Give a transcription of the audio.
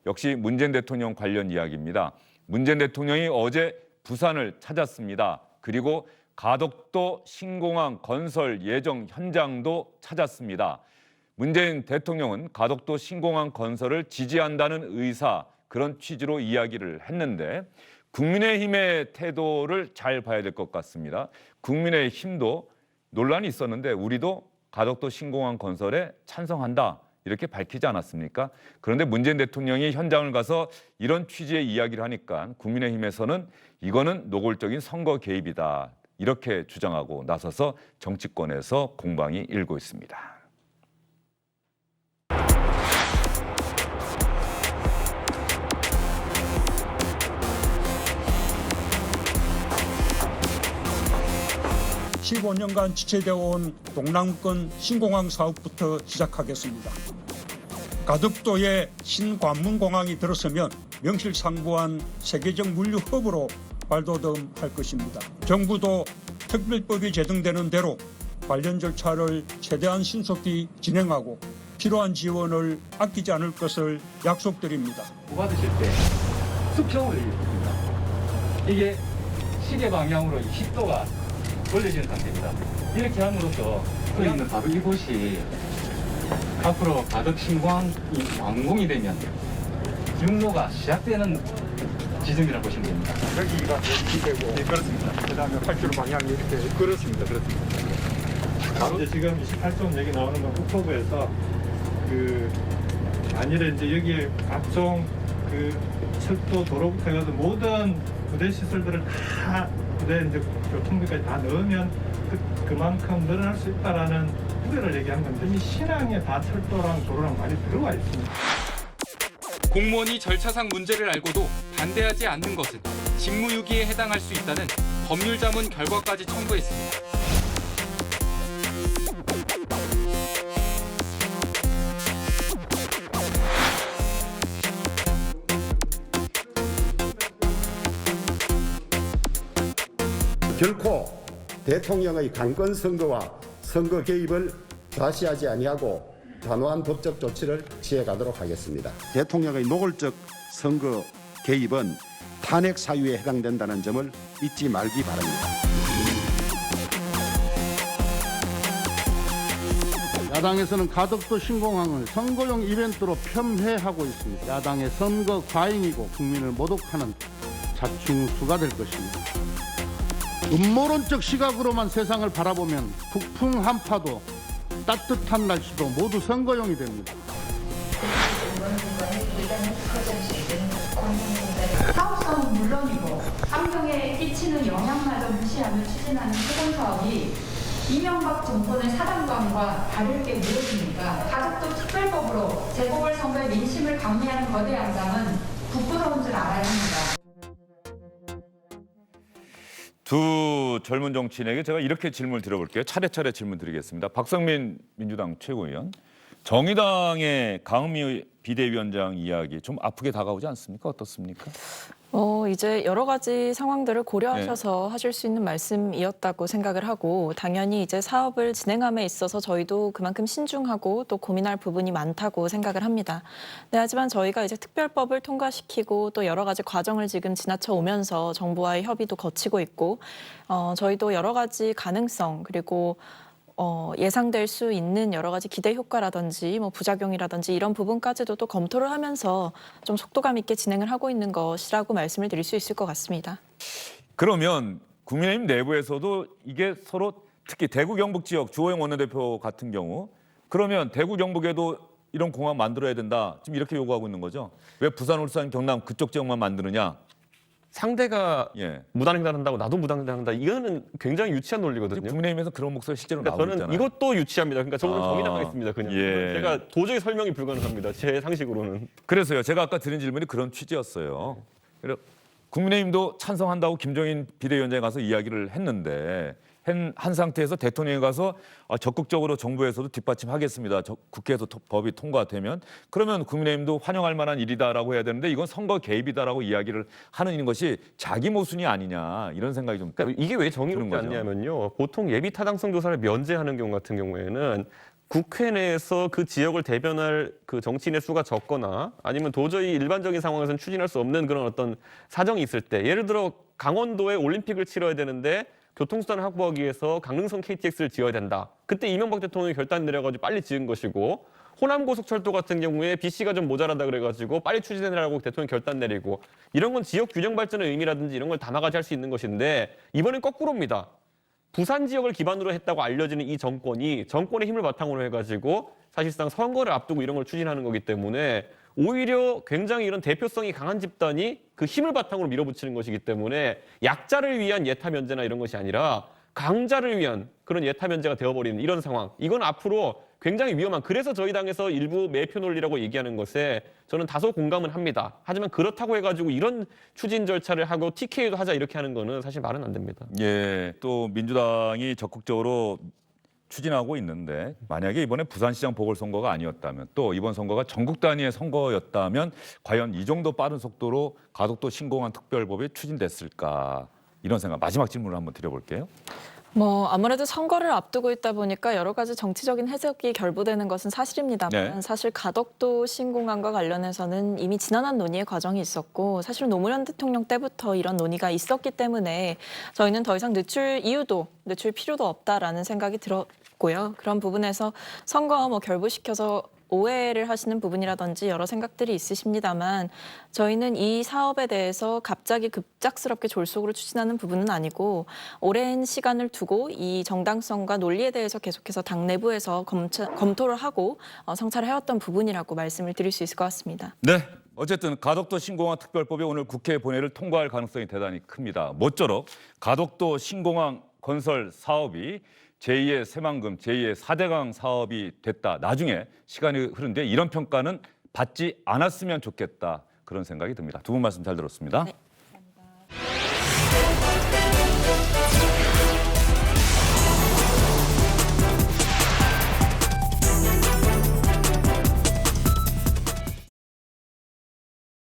역시 문재인 대통령 관련 이야기입니다. 문재인 대통령이 어제 부산을 찾았습니다. 그리고 가덕도 신공항 건설 예정 현장도 찾았습니다. 문재인 대통령은 가덕도 신공항 건설을 지지한다는 의사, 그런 취지로 이야기를 했는데 국민의힘의 태도를 잘 봐야 될 것 같습니다. 국민의힘도 논란이 있었는데 우리도 가덕도 신공항 건설에 찬성한다, 이렇게 밝히지 않았습니까? 그런데 문재인 대통령이 현장을 가서 이런 취지의 이야기를 하니까 국민의힘에서는 이거는 노골적인 선거 개입이다, 이렇게 주장하고 나서서 정치권에서 공방이 일고 있습니다. (15년간) 지체되어 온 동남권 신공항 사업부터 시작하겠습니다. 가덕도에 신관문공항이 들어서면 명실상부한 세계적 물류 허브로 발돋움할 것입니다. 정부도 특별법이 제정되는 대로 관련 절차를 최대한 신속히 진행하고 필요한 지원을 아끼지 않을 것을 약속드립니다. 받으실 때 수평으로 있습니다. 이게 시계 방향으로 10도가 올려지는 상태입니다. 이렇게 함으로써 우리는 바로 이곳이 앞으로 가덕 신공항이 완공이 되면 육로가 시작되는 지점이라고 보시면 됩니다. 여기가 여기 되고, 네, 그렇습니다. 그다음에 8km 방향이 이렇게. 그렇습니다. 바로 이제 지금 28점 여기 나오는 건 국토부에서 만일에 이제 여기에 각종 철도 도로부터 해서 모든 부대 시설들을 다 부대 이제 교통비까지 다 넣으면 그만큼 늘어날 수 있다라는 우려를 얘기한 건데 이 신항에 다 철도랑 도로랑 많이 들어와 있습니다. 공무원이 절차상 문제를 알고도 반대하지 않는 것은 직무유기에 해당할 수 있다는 법률자문 결과까지 첨부했습니다. 결코 대통령의 강권 선거와 선거 개입을 좌시하지 아니하고 단호한 법적 조치를 취해가도록 하겠습니다. 대통령의 노골적 선거 개입은 탄핵 사유에 해당된다는 점을 잊지 말기 바랍니다. 야당에서는 가덕도 신공항을 선거용 이벤트로 폄훼하고 있습니다. 야당의 선거 과잉이고 국민을 모독하는 자충수가 될 것입니다. 음모론적 시각으로만 세상을 바라보면 북풍 한파도 따뜻한 날씨도 모두 선거용이 됩니다. 사업성은 물론이고 환경에 끼치는 영향마저 무시하며 추진하는 토건 사업이 이명박 정권의 사단감과 다를 게 무엇입니까? 가덕도 특별법으로 재보궐선거의 민심을 강요하는 거대 양당은 부끄러운 줄 알아야 합니다. 두 젊은 정치인에게 제가 이렇게 질문을 드려볼게요. 차례차례 질문 드리겠습니다. 박성민 민주당 최고위원, 정의당의 강은미 비대위원장 이야기 좀 아프게 다가오지 않습니까? 어떻습니까? 이제 여러 가지 상황들을 고려하셔서 하실 수 있는 말씀이었다고 생각을 하고, 당연히 이제 사업을 진행함에 있어서 저희도 그만큼 신중하고 또 고민할 부분이 많다고 생각을 합니다. 네, 하지만 저희가 이제 특별법을 통과시키고 또 여러 가지 과정을 지금 지나쳐 오면서 정부와의 협의도 거치고 있고, 저희도 여러 가지 가능성 그리고 예상될 수 있는 여러 가지 기대 효과라든지 부작용이라든지 이런 부분까지도 또 검토를 하면서 좀 속도감 있게 진행을 하고 있는 것이라고 말씀을 드릴 수 있을 것 같습니다. 그러면 국민의힘 내부에서도 이게 서로, 특히 대구 경북 지역 주호영 원내대표 같은 경우, 그러면 대구 경북에도 이런 공항 만들어야 된다, 지금 이렇게 요구하고 있는 거죠. 왜 부산, 울산, 경남 그쪽 지역만 만드느냐? 상대가 무단횡단한다고 나도 무단횡단한다, 이거는 굉장히 유치한 논리거든요. 국민의힘에서 그런 목소리 실제로 그러니까 나오고 있잖아요. 저는 이것도 유치합니다. 그러니까 저는 정의당하겠습니다. 그냥 제가 도저히 설명이 불가능합니다. 제 상식으로는. 그래서요, 제가 아까 드린 질문이 그런 취지였어요. 국민의힘도 찬성한다고 김종인 비대위원장에 가서 이야기를 했는데, 한 상태에서 대통령이 가서 적극적으로 정부에서도 뒷받침하겠습니다, 국회에서 법이 통과되면, 그러면 국민의힘도 환영할 만한 일이다라고 해야 되는데, 이건 선거 개입이다라고 이야기를 하는 것이 자기 모순이 아니냐, 이런 생각이 좀 그러니까 이게 왜 정의롭지 않냐면요, 보통 예비 타당성 조사를 면제하는 경우 같은 경우에는 국회 내에서 그 지역을 대변할 그 정치인의 수가 적거나 아니면 도저히 일반적인 상황에서는 추진할 수 없는 그런 어떤 사정이 있을 때, 예를 들어 강원도에 올림픽을 치러야 되는데 교통수단을 확보하기 위해서 강릉선 KTX를 지어야 된다. 그때 이명박 대통령이 결단 내려가지고 빨리 지은 것이고, 호남고속철도 같은 경우에 BC가 좀 모자라다 그래가지고 빨리 추진해라고 대통령이 결단 내리고, 이런 건 지역 균형 발전의 의미라든지 이런 걸 담아가지 할 수 있는 것인데, 이번엔 거꾸로입니다. 부산 지역을 기반으로 했다고 알려지는 이 정권이 정권의 힘을 바탕으로 해가지고 사실상 선거를 앞두고 이런 걸 추진하는 거기 때문에 오히려 굉장히 이런 대표성이 강한 집단이 그 힘을 바탕으로 밀어붙이는 것이기 때문에 약자를 위한 예타 면제나 이런 것이 아니라 강자를 위한 그런 예타 면제가 되어버리는 이런 상황. 이건 앞으로 굉장히 위험한, 그래서 저희 당에서 일부 매표 논리라고 얘기하는 것에 저는 다소 공감은 합니다. 하지만 그렇다고 해가지고 이런 추진 절차를 하고 TK도 하자 이렇게 하는 거는 사실 말은 안 됩니다. 예, 또 민주당이 적극적으로 추진하고 있는데, 만약에 이번에 부산시장 보궐선거가 아니었다면, 또 이번 선거가 전국 단위의 선거였다면 과연 이 정도 빠른 속도로 가덕도 신공항 특별법이 추진됐을까, 이런 생각. 마지막 질문을 한번 드려볼게요. 아무래도 선거를 앞두고 있다 보니까 여러 가지 정치적인 해석이 결부되는 것은 사실입니다만, 네. 사실 가덕도 신공항과 관련해서는 이미 지난한 논의의 과정이 있었고, 사실 노무현 대통령 때부터 이런 논의가 있었기 때문에 저희는 더 이상 늦출 필요도 없다라는 생각이 들었고요. 그런 부분에서 선거와 결부시켜서 오해를 하시는 부분이라든지 여러 생각들이 있으십니다만, 저희는 이 사업에 대해서 갑자기 급작스럽게 졸속으로 추진하는 부분은 아니고, 오랜 시간을 두고 이 정당성과 논리에 대해서 계속해서 당 내부에서 검토를 하고 성찰을 해왔던 부분이라고 말씀을 드릴 수 있을 것 같습니다. 네, 어쨌든 가덕도 신공항 특별법이 오늘 국회 본회의를 통과할 가능성이 대단히 큽니다. 모쪼록 가덕도 신공항 건설 사업이 제2의 새만금, 제2의 4대강 사업이 됐다. 나중에 시간이 흐른데 이런 평가는 받지 않았으면 좋겠다. 그런 생각이 듭니다. 두 분 말씀 잘 들었습니다. 네.